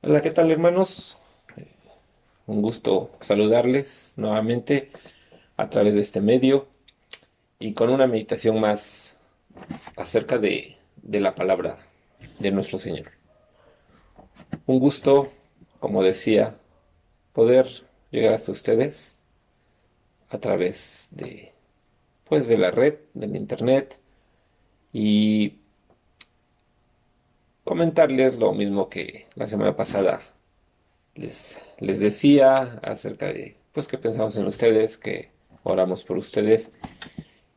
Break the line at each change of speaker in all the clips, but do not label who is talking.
Hola, ¿qué tal, hermanos? Un gusto saludarles nuevamente a través de este medio y con una meditación más acerca de la palabra de nuestro Señor. Un gusto, como decía, poder llegar hasta ustedes a través de la red, del internet y comentarles lo mismo que la semana pasada les decía acerca de, pues, que pensamos en ustedes, que oramos por ustedes.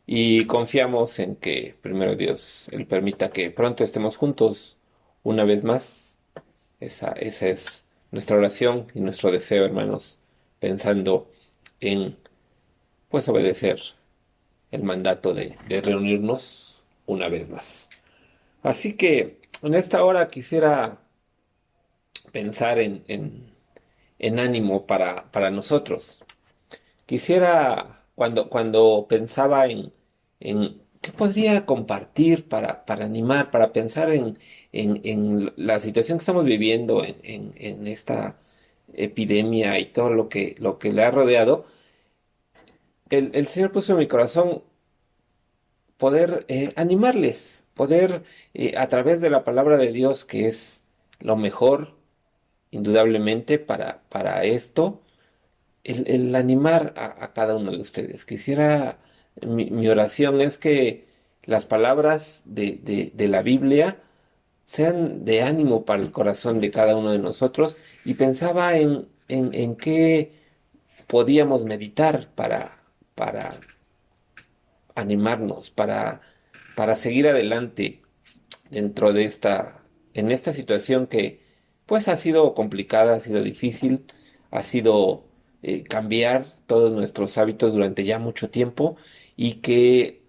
Y confiamos en que primero Dios, Él permita que pronto estemos juntos una vez más. Esa es nuestra oración y nuestro deseo, hermanos, pensando en, pues, obedecer el mandato de reunirnos una vez más. Así que en esta hora quisiera pensar en ánimo para nosotros. Quisiera, cuando pensaba en qué podría compartir para animar, para pensar en la situación que estamos viviendo, en esta epidemia y todo lo que le ha rodeado, el Señor puso en mi corazón poder animarles, poder a través de la palabra de Dios, que es lo mejor, indudablemente, para esto el animar a cada uno de ustedes. Mi oración es que las palabras de la Biblia sean de ánimo para el corazón de cada uno de nosotros y pensaba en qué podíamos meditar para animarnos, para seguir adelante dentro en esta situación que pues ha sido complicada, ha sido difícil, ha sido cambiar todos nuestros hábitos durante ya mucho tiempo y que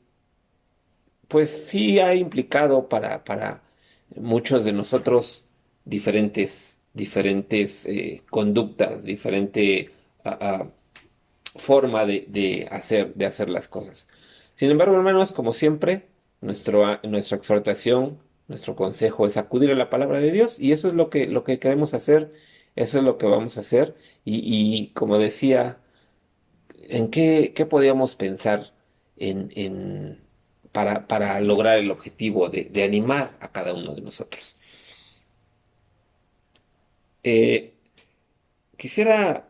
pues sí ha implicado para muchos de nosotros diferentes conductas, diferente ah, ah, forma de hacer las cosas. Sin embargo, hermanos, como siempre, nuestra exhortación, nuestro consejo es acudir a la palabra de Dios y eso es lo que queremos hacer, eso es lo que vamos a hacer y como decía, ¿en qué podíamos pensar para lograr el objetivo de animar a cada uno de nosotros? Eh, Quisiera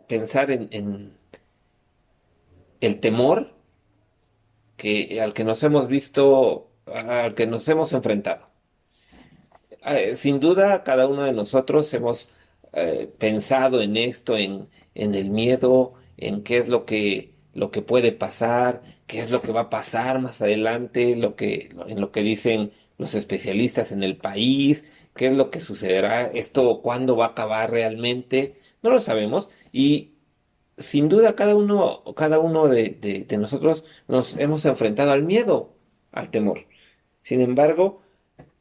pensar en el temor al que nos hemos visto, al que nos hemos enfrentado. Sin duda, cada uno de nosotros hemos pensado en esto, en el miedo, en qué es lo que puede pasar, qué es lo que va a pasar más adelante, en lo que dicen los especialistas en el país, qué es lo que sucederá, esto cuándo va a acabar realmente, no lo sabemos. Y sin duda, cada uno de nosotros nos hemos enfrentado al miedo, al temor. Sin embargo,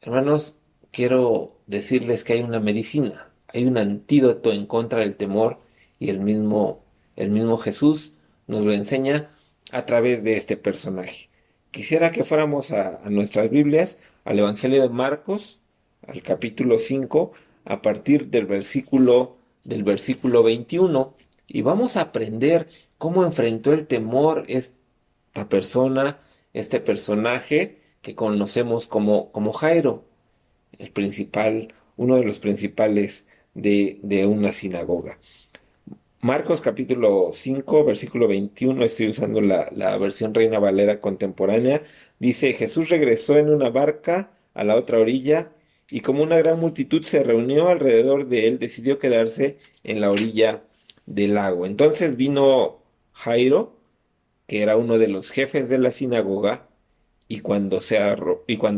hermanos, quiero decirles que hay una medicina, hay un antídoto en contra del temor y el mismo Jesús nos lo enseña a través de este personaje. Quisiera que fuéramos a nuestras Biblias, al Evangelio de Marcos, al capítulo 5, a partir del versículo 21, y vamos a aprender cómo enfrentó el temor esta persona, este personaje que conocemos como Jairo, uno de los principales de una sinagoga. Marcos capítulo 5 versículo 21, estoy usando la versión Reina Valera contemporánea, dice: Jesús regresó en una barca a la otra orilla y como una gran multitud se reunió alrededor de él, decidió quedarse en la orilla del lago. Entonces vino Jairo, que era uno de los jefes de la sinagoga, y cuando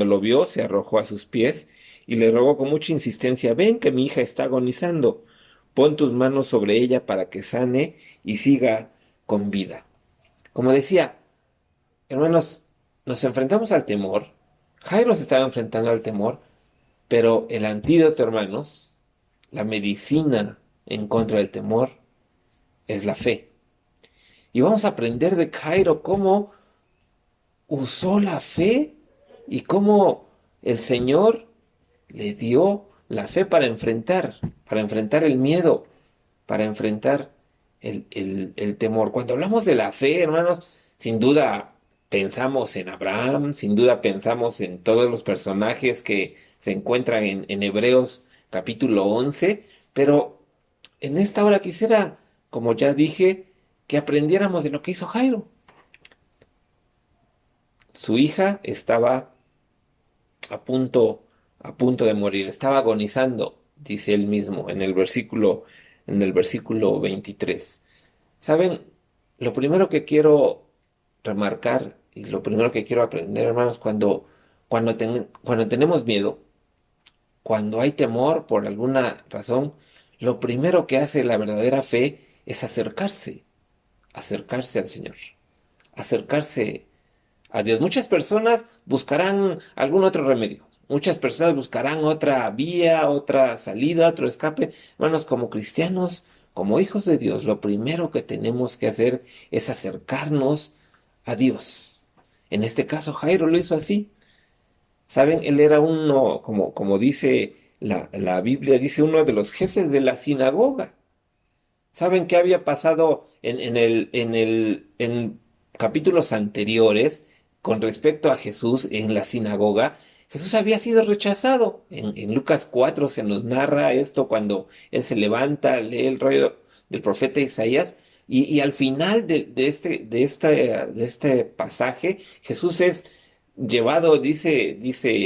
lo vio, se arrojó a sus pies y le rogó con mucha insistencia: ven que mi hija está agonizando, pon tus manos sobre ella para que sane y siga con vida. Como decía, hermanos, nos enfrentamos al temor. Jairo se estaba enfrentando al temor, pero el antídoto, hermanos, la medicina en contra del temor, es la fe. Y vamos a aprender de Jairo cómo usó la fe y cómo el Señor le dio la fe para enfrentar el miedo, para enfrentar el temor. Cuando hablamos de la fe, hermanos, sin duda pensamos en Abraham, sin duda pensamos en todos los personajes que se encuentran en Hebreos capítulo 11, pero en esta hora quisiera, como ya dije, que aprendiéramos de lo que hizo Jairo. Su hija estaba a punto, a punto de morir, estaba agonizando, dice él mismo en el versículo 23. ¿Saben? Lo primero que quiero remarcar y lo primero que quiero aprender, hermanos, cuando tenemos miedo, cuando hay temor por alguna razón, lo primero que hace la verdadera fe es acercarse al Señor, acercarse a Dios. Muchas personas buscarán algún otro remedio. Muchas personas buscarán otra vía, otra salida, otro escape. Hermanos, como cristianos, como hijos de Dios, lo primero que tenemos que hacer es acercarnos a Dios. En este caso, Jairo lo hizo así. Saben, él era uno, como dice la Biblia, dice uno de los jefes de la sinagoga. ¿Saben qué había pasado en capítulos anteriores con respecto a Jesús en la sinagoga? Jesús había sido rechazado. En Lucas 4 se nos narra esto cuando él se levanta, lee el rollo del profeta Isaías, y al final de este pasaje, Jesús es llevado, dice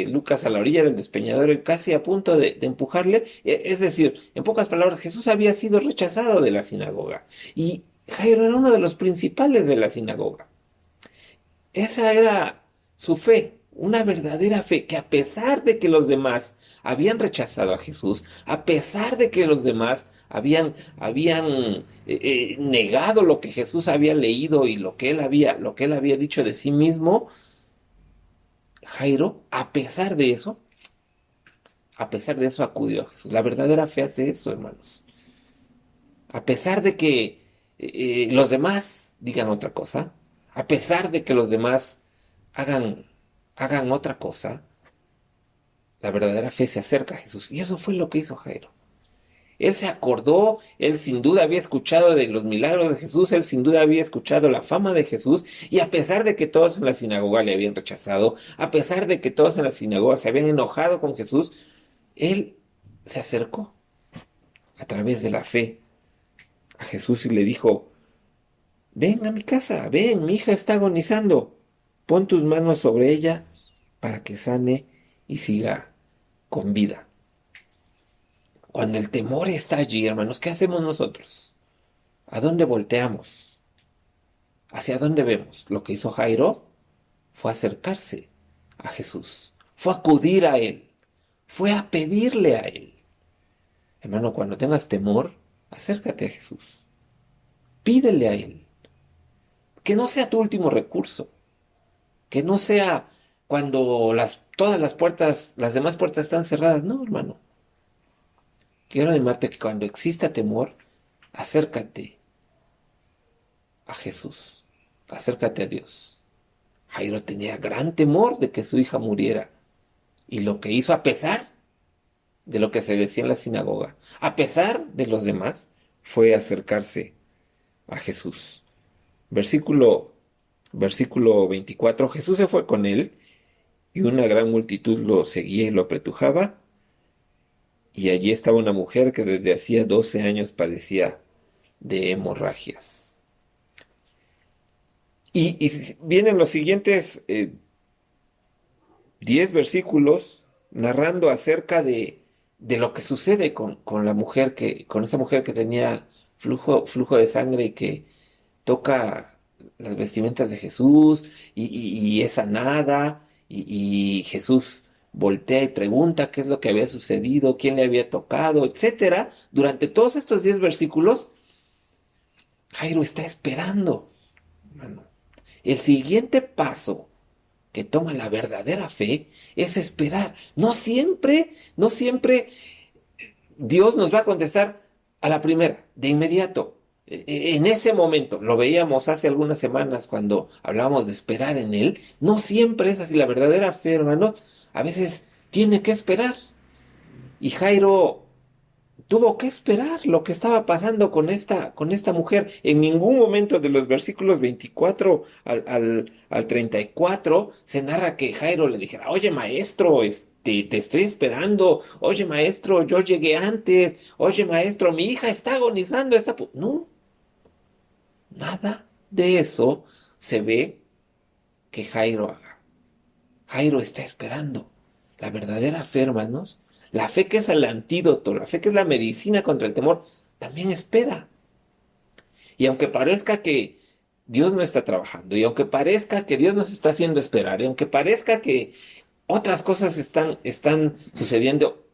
Lucas, a la orilla del despeñadero, casi a punto de empujarle. Es decir, en pocas palabras, Jesús había sido rechazado de la sinagoga y Jairo era uno de los principales de la sinagoga. Esa era su fe, una verdadera fe, que a pesar de que los demás habían rechazado a Jesús, a pesar de que los demás habían negado lo que Jesús había leído y lo que él había dicho de sí mismo, Jairo, a pesar de eso acudió a Jesús. La verdadera fe hace eso, hermanos. A pesar de que los demás digan otra cosa, a pesar de que los demás hagan, hagan otra cosa, la verdadera fe se acerca a Jesús. Y eso fue lo que hizo Jairo. Él se acordó, él sin duda había escuchado de los milagros de Jesús, él sin duda había escuchado la fama de Jesús, y a pesar de que todos en la sinagoga le habían rechazado, a pesar de que todos en la sinagoga se habían enojado con Jesús, él se acercó a través de la fe a Jesús y le dijo: ven a mi casa, ven, mi hija está agonizando, pon tus manos sobre ella para que sane y siga con vida. Cuando el temor está allí, hermanos, ¿qué hacemos nosotros? ¿A dónde volteamos? ¿Hacia dónde vemos? Lo que hizo Jairo fue acercarse a Jesús, fue acudir a Él, fue a pedirle a Él. Hermano, cuando tengas temor, acércate a Jesús, pídele a Él. Que no sea tu último recurso, que no sea cuando todas las puertas, las demás puertas están cerradas. No, hermano. Quiero animarte que cuando exista temor, acércate a Jesús, acércate a Dios. Jairo tenía gran temor de que su hija muriera, y lo que hizo, a pesar de lo que se decía en la sinagoga, a pesar de los demás, fue acercarse a Jesús. Versículo 24, Jesús se fue con él, y una gran multitud lo seguía y lo apretujaba, y allí estaba una mujer que desde hacía 12 años padecía de hemorragias. Y vienen los siguientes 10 versículos narrando acerca de lo que sucede con la mujer con esa mujer que tenía flujo de sangre y que toca las vestimentas de Jesús y es sanada, y Jesús voltea y pregunta qué es lo que había sucedido, quién le había tocado, etcétera. Durante todos estos 10 versículos, Jairo está esperando, hermano. El siguiente paso que toma la verdadera fe es esperar. No siempre Dios nos va a contestar a la primera, de inmediato. En ese momento, lo veíamos hace algunas semanas cuando hablábamos de esperar en Él, no siempre es así. La verdadera fe, hermanos, a veces tiene que esperar. Y Jairo tuvo que esperar lo que estaba pasando con esta mujer. En ningún momento de los versículos 24 al 34 se narra que Jairo le dijera, oye maestro, te estoy esperando, oye maestro, yo llegué antes, oye maestro, mi hija está agonizando, No, nada de eso se ve que Jairo haga. Jairo está esperando. La verdadera fe, hermanos, la fe que es el antídoto, la fe que es la medicina contra el temor, también espera. Y aunque parezca que Dios no está trabajando, y aunque parezca que Dios nos está haciendo esperar, y aunque parezca que otras cosas están sucediendo,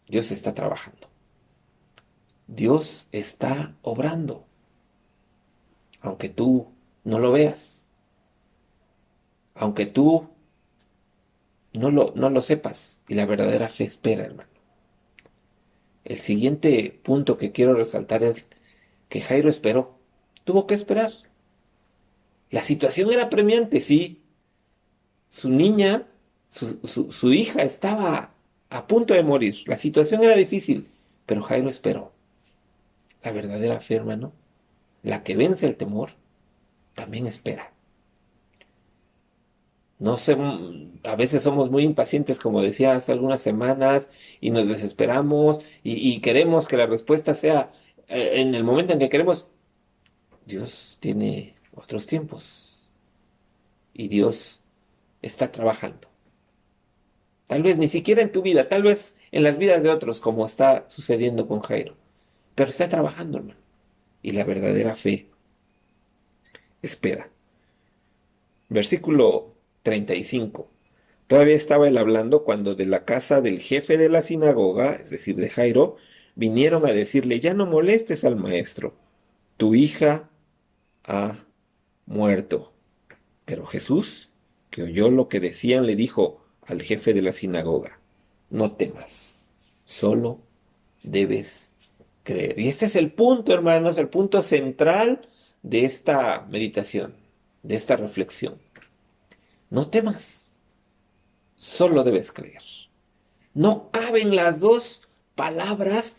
Dios está trabajando. Dios está obrando, aunque tú no lo veas, aunque tú no lo sepas. Y la verdadera fe espera, hermano. El siguiente punto que quiero resaltar es que Jairo esperó, tuvo que esperar. La situación era premiante, sí. Su niña, su hija estaba a punto de morir. La situación era difícil, pero Jairo esperó. La verdadera fe, hermano, la que vence el temor, también espera. No sé, a veces somos muy impacientes, como decía hace algunas semanas, y nos desesperamos y queremos que la respuesta sea en el momento en que queremos. Dios tiene otros tiempos y Dios está trabajando. Tal vez ni siquiera en tu vida, tal vez en las vidas de otros, como está sucediendo con Jairo. Pero está trabajando, hermano. Y la verdadera fe espera. Versículo 35. Todavía estaba él hablando cuando de la casa del jefe de la sinagoga, es decir, de Jairo, vinieron a decirle, ya no molestes al maestro, tu hija ha muerto. Pero Jesús, que oyó lo que decían, le dijo al jefe de la sinagoga, no temas, solo debes creer. Y este es el punto, hermanos, el punto central de esta meditación, de esta reflexión. No temas, solo debes creer. No caben las dos palabras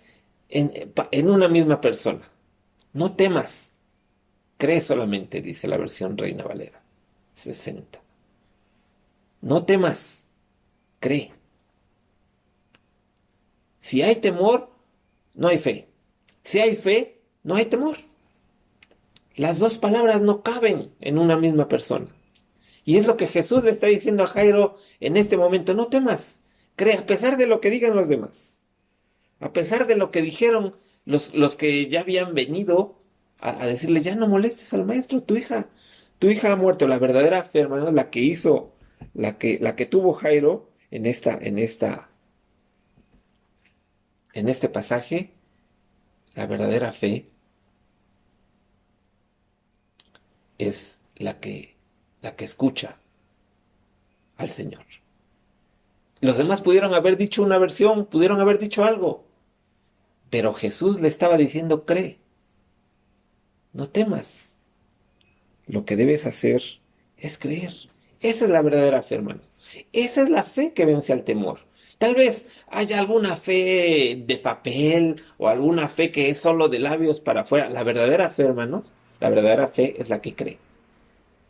en una misma persona. No temas, cree solamente, dice la versión Reina Valera 60. No temas, cree. Si hay temor, no hay fe. Si hay fe, no hay temor. Las dos palabras no caben en una misma persona. Y es lo que Jesús le está diciendo a Jairo en este momento. No temas, cree a pesar de lo que digan los demás. A pesar de lo que dijeron los que ya habían venido a decirle, ya no molestes al maestro, tu hija ha muerto. La verdadera fe, hermano, la que hizo, la que tuvo Jairo en este pasaje, la verdadera fe es la que escucha al Señor. Los demás pudieron haber dicho una versión, pudieron haber dicho algo, pero Jesús le estaba diciendo, cree, no temas. Lo que debes hacer es creer. Esa es la verdadera fe, hermano. Esa es la fe que vence al temor. Tal vez haya alguna fe de papel o alguna fe que es solo de labios para afuera. La verdadera fe, hermanos, la verdadera fe es la que cree,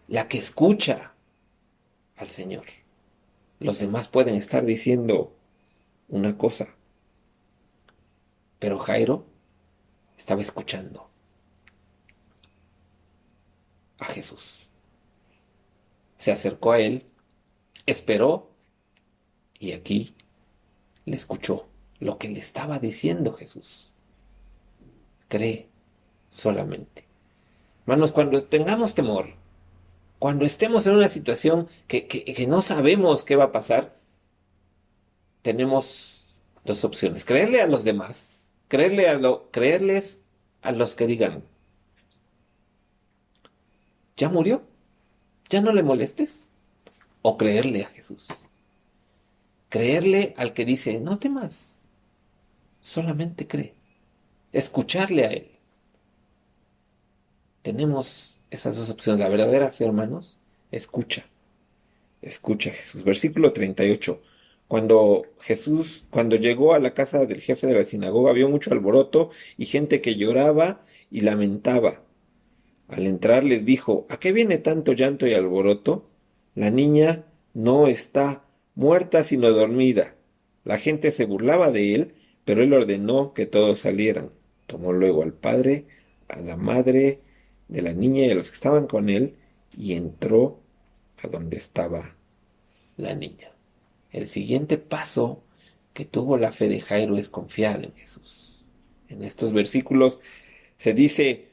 la que escucha al Señor. Los demás pueden estar diciendo una cosa, pero Jairo estaba escuchando a Jesús. Se acercó a él, esperó y aquí le escuchó lo que le estaba diciendo Jesús. Cree solamente. Hermanos, cuando tengamos temor, cuando estemos en una situación que no sabemos qué va a pasar, tenemos dos opciones. Creerle a los demás, creerles a los que digan, ya murió, ya no le molestes. O creerle a Jesús. Creerle al que dice, no temas, solamente cree. Escucharle a Él. Tenemos esas dos opciones. La verdadera fe, hermanos, escucha. Escucha a Jesús. Versículo 38. Cuando llegó a la casa del jefe de la sinagoga, vio mucho alboroto y gente que lloraba y lamentaba. Al entrar les dijo, ¿a qué viene tanto llanto y alboroto? La niña no está muerta sino dormida. La gente se burlaba de él, pero él ordenó que todos salieran. Tomó luego al padre, a la madre de la niña y a los que estaban con él, y entró a donde estaba la niña. El siguiente paso que tuvo la fe de Jairo es confiar en Jesús. En estos versículos se dice,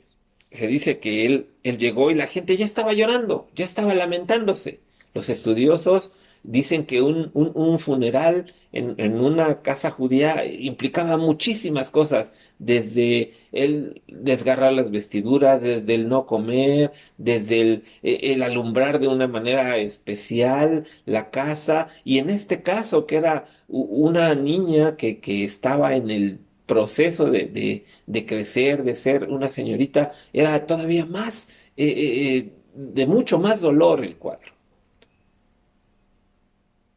se dice que él llegó y la gente ya estaba llorando, ya estaba lamentándose. Los estudiosos dicen que un funeral en una casa judía implicaba muchísimas cosas, desde el desgarrar las vestiduras, desde el no comer, desde el alumbrar de una manera especial la casa, y en este caso que era una niña que estaba en el proceso de crecer, de ser una señorita, era todavía más, de mucho más dolor el cuadro.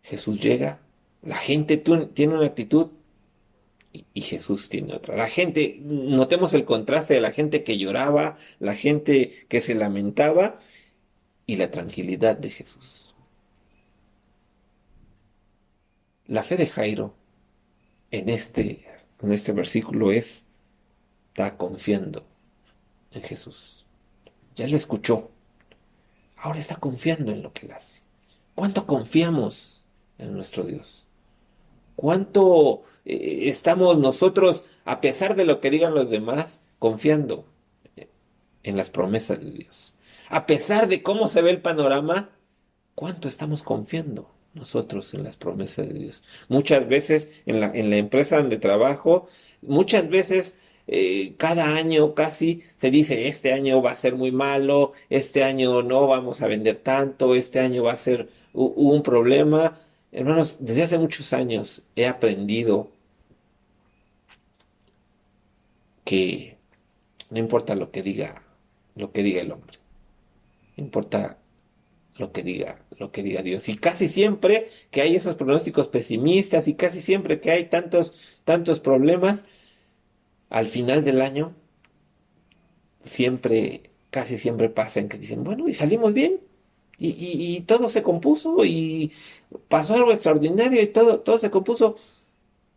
Jesús llega, la gente tiene una actitud y Jesús tiene otra. La gente, notemos el contraste de la gente que lloraba, la gente que se lamentaba y la tranquilidad de Jesús. La fe de Jairo en este versículo está confiando en Jesús. Ya le escuchó, ahora está confiando en lo que él hace. ¿Cuánto confiamos en nuestro Dios? ¿Cuánto estamos nosotros, a pesar de lo que digan los demás, confiando en las promesas de Dios? A pesar de cómo se ve el panorama, ¿cuánto estamos confiando nosotros en las promesas de Dios? Muchas veces en la empresa donde trabajo, muchas veces cada año casi se dice, este año va a ser muy malo, este año no vamos a vender tanto, este año va a ser un problema. Hermanos, desde hace muchos años he aprendido que no importa lo que diga el hombre, importa lo que diga Dios. Y casi siempre que hay esos pronósticos pesimistas y casi siempre que hay tantos problemas, al final del año, casi siempre pasa en que dicen, bueno, y salimos bien, y todo se compuso, y pasó algo extraordinario, y todo se compuso.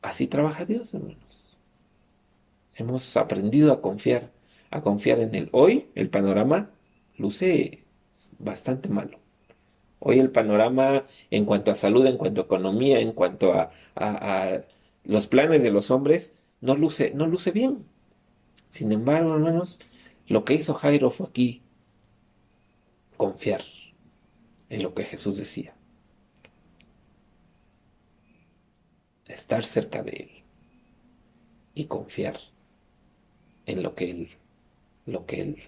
Así trabaja Dios, hermanos. Hemos aprendido a confiar en Él. Hoy el panorama luce bastante malo. Hoy el panorama en cuanto a salud, en cuanto a economía, en cuanto a los planes de los hombres, no luce bien. Sin embargo, hermanos, lo que hizo Jairo fue aquí confiar en lo que Jesús decía, estar cerca de Él y confiar en lo que Él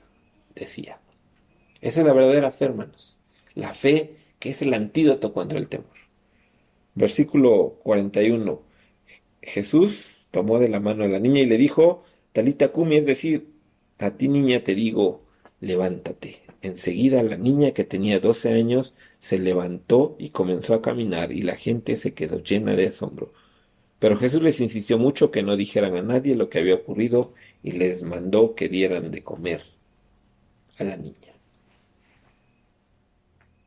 decía. Esa es la verdadera fe, hermanos. La fe que es el antídoto contra el temor. Versículo 41. Jesús tomó de la mano a la niña y le dijo, Talita Cumi, es decir, a ti niña te digo, levántate. Enseguida la niña que tenía 12 años se levantó y comenzó a caminar y la gente se quedó llena de asombro. Pero Jesús les insistió mucho que no dijeran a nadie lo que había ocurrido y les mandó que dieran de comer a la niña.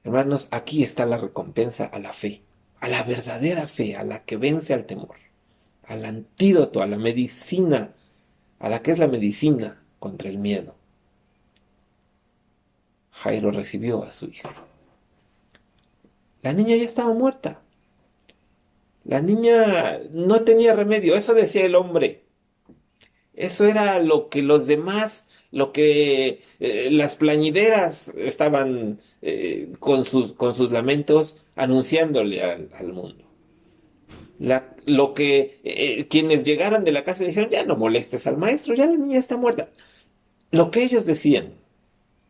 Hermanos, aquí está la recompensa a la fe, a la verdadera fe, a la que vence al temor, al antídoto, a la medicina, a la que es la medicina contra el miedo. Jairo recibió a su hija. La niña ya estaba muerta. La niña no tenía remedio. Eso decía el hombre. Eso era lo que los demás, lo que las plañideras estaban con sus lamentos anunciándole al mundo. Lo que quienes llegaron de la casa dijeron, ya no molestes al maestro, ya la niña está muerta. Lo que ellos decían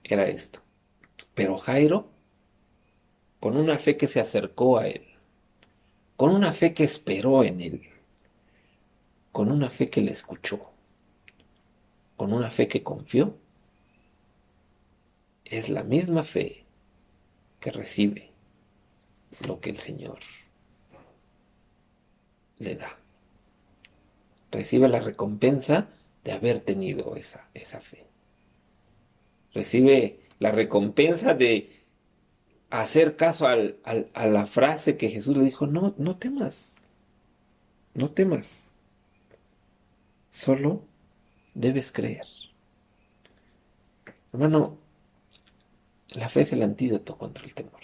era esto. Pero Jairo, con una fe que se acercó a él, con una fe que esperó en él, con una fe que le escuchó, con una fe que confió, es la misma fe que recibe lo que el Señor le da. Recibe la recompensa de haber tenido esa fe. Recibe la recompensa de hacer caso a la frase que Jesús le dijo, no, no temas, no temas, solo debes creer. Hermano, la fe es el antídoto contra el temor.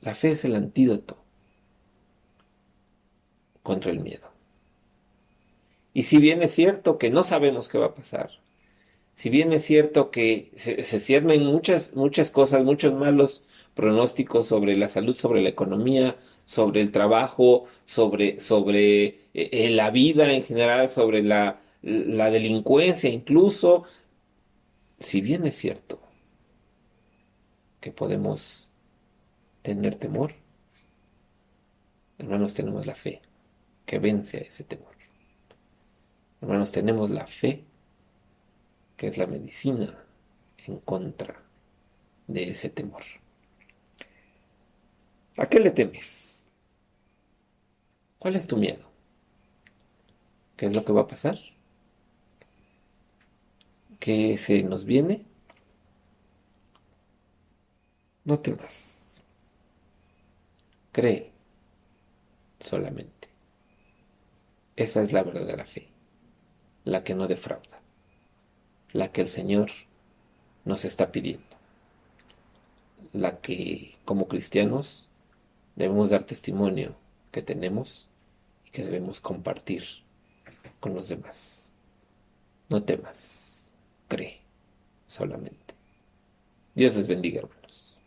La fe es el antídoto contra el miedo. Y si bien es cierto que no sabemos qué va a pasar, si bien es cierto que se ciernen muchas cosas, muchos malos pronósticos sobre la salud, sobre la economía, sobre el trabajo, sobre la vida en general, sobre la delincuencia incluso, si bien es cierto que podemos tener temor, hermanos, tenemos la fe que vence a ese temor. Hermanos, tenemos la fe que es la medicina en contra de ese temor. ¿A qué le temes? ¿Cuál es tu miedo? ¿Qué es lo que va a pasar? ¿Qué se nos viene? No temas. Cree solamente. Esa es la verdadera fe, la que no defrauda, la que el Señor nos está pidiendo, la que como cristianos debemos dar testimonio que tenemos y que debemos compartir con los demás. No temas, cree solamente. Dios les bendiga, hermanos.